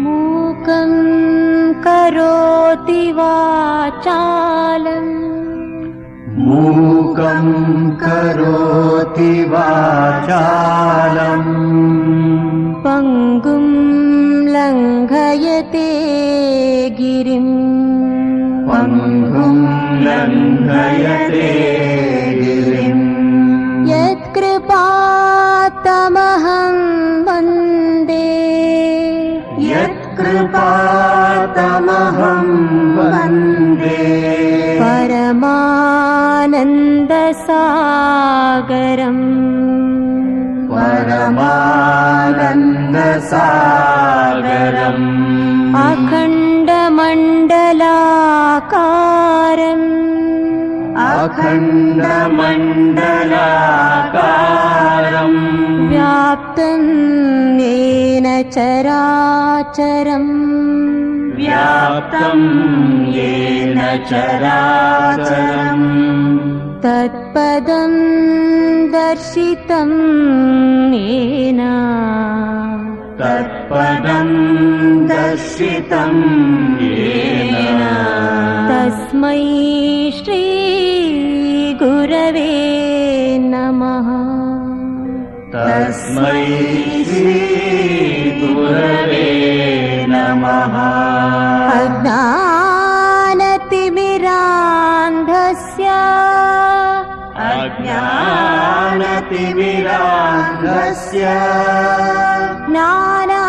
मूकं करोति वाचालं मूकं करोति वाचालं पङ्गुं लङ्घयते गिरिं पङ्गुं लङ्घयते गिरिं यत्कृपातमहं वन्दे यत्कृपातमहं वन्दे परमानन्दसागरम् परमानन्दसागरम् अखण्डमण्डलाकारम् अखण्डमण्डलाकारम् व्याप्तं येन चराचरम् व्याप्तं येन चराचरम् तत्पदं दर्शितं येन तत्पदं दर्शितं येन तस्मै श्री गुरवे नमः। तस्मै श्री गुरवे नमः। अज्ञानतिमिरान्धस्य अज्ञानतिमिरान्धस्य ज्ञानाञ्जनशलाकया